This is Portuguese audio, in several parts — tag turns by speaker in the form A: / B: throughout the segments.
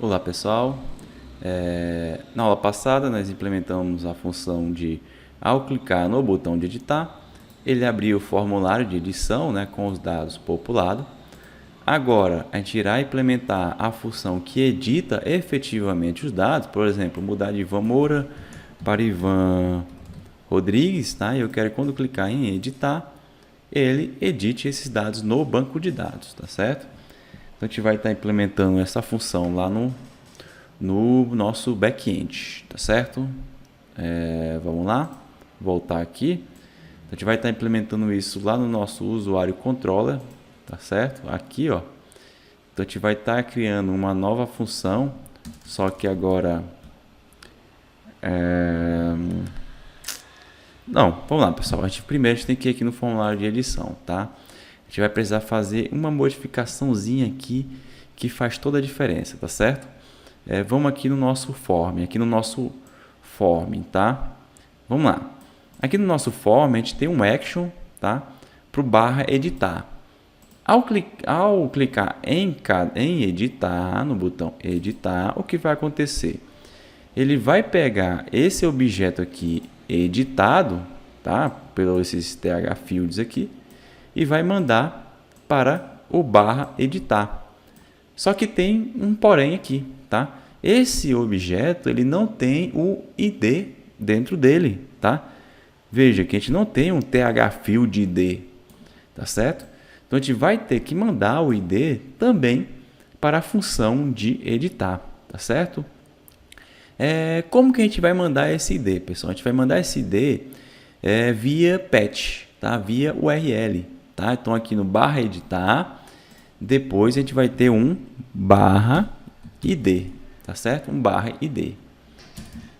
A: Olá pessoal, na aula passada nós implementamos a função de, ao clicar no botão de editar, ele abriu o formulário de edição, né, com os dados populados. Agora a gente irá implementar a função que edita efetivamente os dados, por exemplo, mudar de Ivan Moura para Ivan Rodrigues, tá? Eu quero que quando clicar em editar, ele edite esses dados no banco de dados, tá certo? Então a gente vai estar implementando essa função lá no nosso back-end, tá certo? Vamos lá, voltar aqui. A gente vai estar implementando isso lá no nosso usuário controller, tá certo? Aqui, ó. Então a gente vai estar criando uma nova função, só que agora não, vamos lá, pessoal. Primeiro a gente tem que ir aqui no formulário de edição, tá? A gente vai precisar fazer uma modificaçãozinha aqui que faz toda a diferença, tá certo? Vamos aqui no nosso form, tá? Vamos lá. Aqui no nosso form a gente tem um action, tá? Para o barra editar. Ao clicar em editar, no botão editar, o que vai acontecer? Ele vai pegar esse objeto aqui editado, tá? Pelos esses TH fields aqui, e vai mandar para o barra editar. Só que tem um porém aqui, tá? Esse objeto ele não tem o ID dentro dele, tá? Veja que a gente não tem um TH field ID, tá certo? Então a gente vai ter que mandar o ID também para a função de editar, tá certo? Como que a gente vai mandar esse ID, pessoal? A gente vai mandar esse ID via patch, tá? Via URL, tá? Então aqui no barra editar, depois a gente vai ter um barra ID, tá certo? Um barra ID.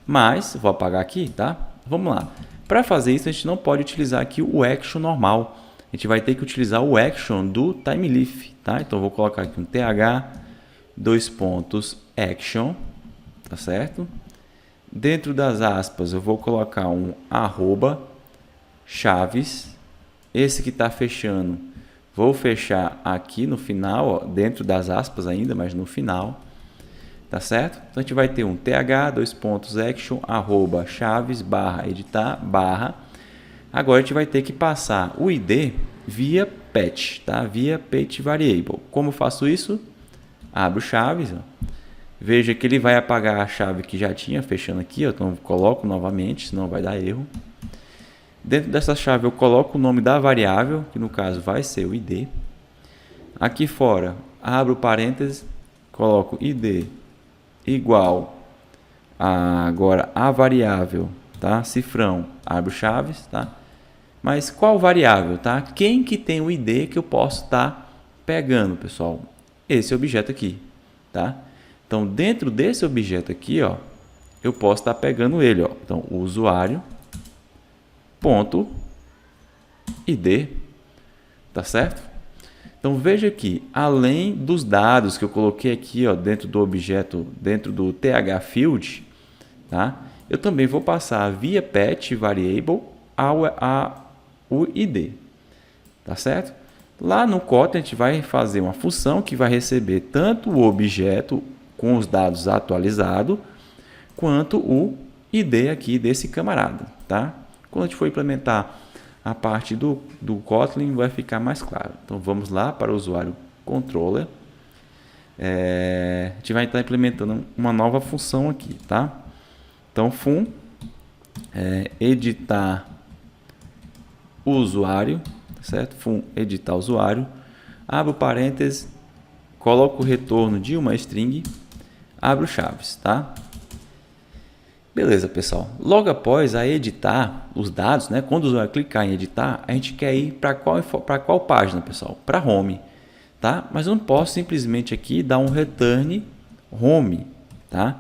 A: Mas, vou apagar aqui, tá? Vamos lá. Para fazer isso, a gente não pode utilizar aqui o action normal. A gente vai ter que utilizar o action do TimeLeaf, tá? Então, eu vou colocar aqui um th, action, tá certo? Dentro das aspas, eu vou colocar um arroba chaves. Esse que está fechando, vou fechar aqui no final, ó, dentro das aspas ainda, mas no final. Tá certo? Então a gente vai ter um th, action, arroba chaves, barra editar, barra. Agora a gente vai ter que passar o ID via patch, tá? Via patch variable. Como eu faço isso? Abro chaves, ó. Veja que ele vai apagar a chave que já tinha, fechando aqui, ó. Então eu coloco novamente, senão vai dar erro. Dentro dessa chave eu coloco o nome da variável, que no caso vai ser o ID. Aqui fora, abro parênteses, coloco ID igual agora a variável, tá? Cifrão, abro chaves, tá? Mas qual variável, tá? Quem que tem o ID que eu posso estar pegando, pessoal? Esse objeto aqui, tá? Então, dentro desse objeto aqui, ó, eu posso estar pegando ele, ó. Então, o usuário ponto ID, tá certo? Então veja aqui, além dos dados que eu coloquei aqui, ó, dentro do objeto, dentro do th field, tá? Eu também vou passar via patch variable o ID, tá certo? Lá no Kotlin a gente vai fazer uma função que vai receber tanto o objeto com os dados atualizados, quanto o ID aqui desse camarada, tá? Quando a gente for implementar a parte do Kotlin, vai ficar mais claro. Então, vamos lá para o usuário controller. A gente vai estar implementando uma nova função aqui, tá? Então, fun editar usuário, certo? Fun editar usuário. Abro parênteses, coloco o retorno de uma string, abro chaves, tá? Beleza, pessoal. Logo após a editar os dados, né? Quando o usuário clicar em editar, a gente quer ir para qual página, pessoal? Para home, tá? Mas eu não posso simplesmente aqui dar um return home, tá?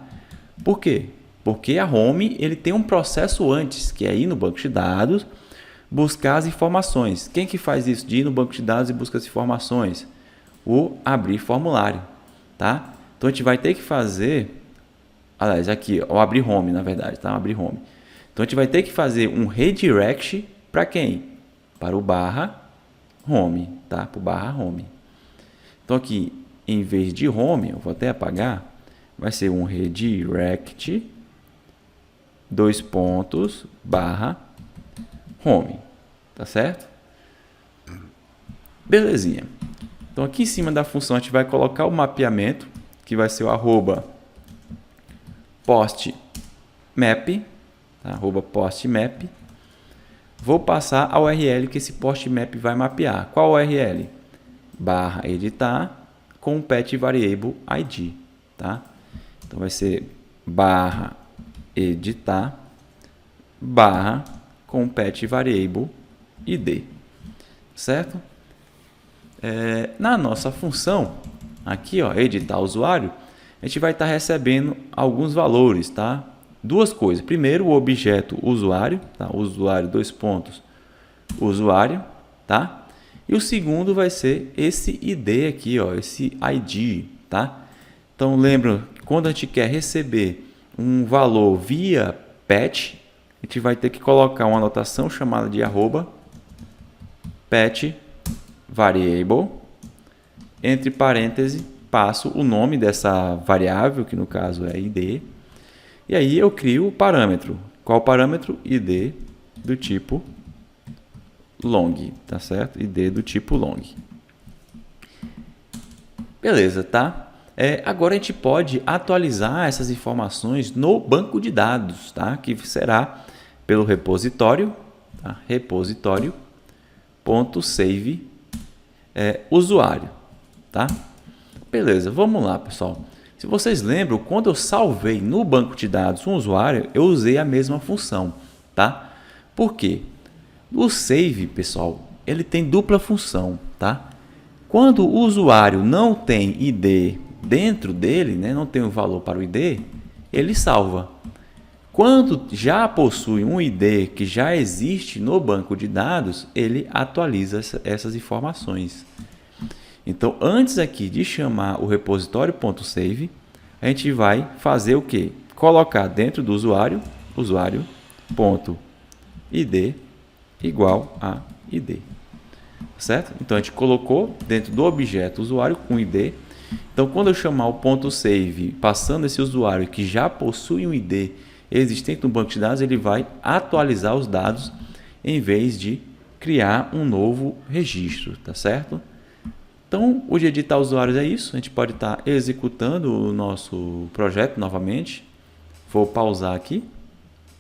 A: Por quê? Porque a home ele tem um processo antes, que é ir no banco de dados, buscar as informações. Quem que faz isso de ir no banco de dados e buscar as informações? O abrir formulário, tá? Então a gente vai ter que fazer, aliás, aqui, o abrir home, na verdade, tá? Abrir home. Então a gente vai ter que fazer um redirect para quem? Para o barra home, tá? Para o barra home. Então aqui, em vez de home, eu vou até apagar, vai ser um redirect, dois pontos, barra, home, tá certo? Belezinha. Então aqui em cima da função a gente vai colocar o mapeamento, que vai ser o arroba postmap, tá? Arroba postmap. Vou passar a URL que esse postmap vai mapear. Qual URL? Barra editar com pet variable id, tá? Então vai ser barra editar barra com pet variable id, certo? Na nossa função aqui, ó, editar usuário, a gente vai estar recebendo alguns valores, tá? Duas coisas. Primeiro, o objeto usuário, tá? Usuário, dois pontos, usuário, tá? E o segundo vai ser esse ID aqui, ó, esse ID, tá? Então, lembra, quando a gente quer receber um valor via pet, a gente vai ter que colocar uma anotação chamada de arroba pet variable, entre parênteses, passo o nome dessa variável, que no caso é id, e aí eu crio o parâmetro. Qual parâmetro? Id do tipo long, tá certo? Id do tipo long. Beleza, tá? Agora a gente pode atualizar essas informações no banco de dados, tá? Que será pelo repositório, tá? Repositório.save usuário, tá? Beleza, vamos lá, pessoal. Se vocês lembram, quando eu salvei no banco de dados um usuário, eu usei a mesma função, tá? Por quê? O save, pessoal, ele tem dupla função, tá? Quando o usuário não tem ID dentro dele, né, não tem o valor para o ID, ele salva. Quando já possui um ID que já existe no banco de dados, ele atualiza essas informações. Então, antes aqui de chamar o repositório.save, a gente vai fazer o quê? Colocar dentro do usuário, usuário.id igual a id. Certo? Então, a gente colocou dentro do objeto usuário com id. Então, quando eu chamar o ponto .save, passando esse usuário que já possui um id existente no banco de dados, ele vai atualizar os dados em vez de criar um novo registro, tá certo? Então, o de editar usuários é isso. A gente pode estar executando o nosso projeto novamente. Vou pausar aqui.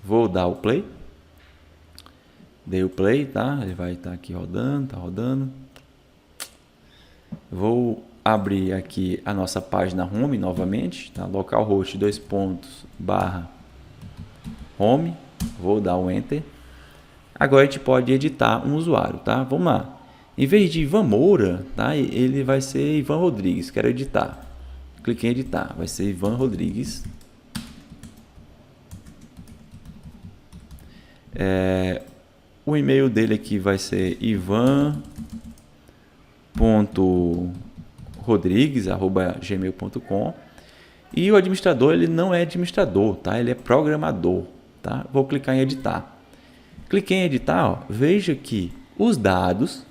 A: Vou dar o play. Dei o play, tá? Ele vai estar aqui rodando, tá rodando. Vou abrir aqui a nossa página home novamente, tá? Localhost 2 pontos barra home. Vou dar um enter. Agora a gente pode editar um usuário, tá? Vamos lá. Em vez de Ivan Moura, tá? Ele vai ser Ivan Rodrigues. Quero editar. Cliquei em editar. Vai ser Ivan Rodrigues. O e-mail dele aqui vai ser ivan.rodrigues@gmail.com. E o administrador, ele não é administrador, tá? Ele é programador, tá? Vou clicar em editar. Cliquei em editar, ó. Veja que os dados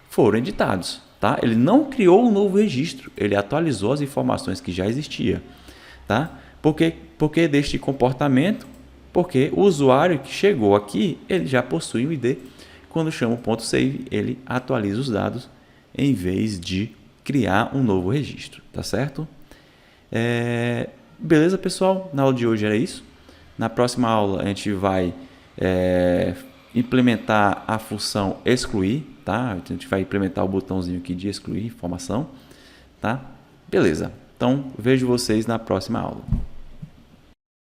A: foram editados, tá? Ele não criou um novo registro, ele atualizou as informações que já existiam, tá? Por que deste comportamento? Porque o usuário que chegou aqui, ele já possui um ID. Quando chama o ponto .save, ele atualiza os dados em vez de criar um novo registro, tá certo? Beleza, pessoal? Na aula de hoje era isso. Na próxima aula a gente vai implementar a função excluir, tá? A gente vai implementar o botãozinho aqui de excluir informação, tá? Beleza. Então, vejo vocês na próxima aula.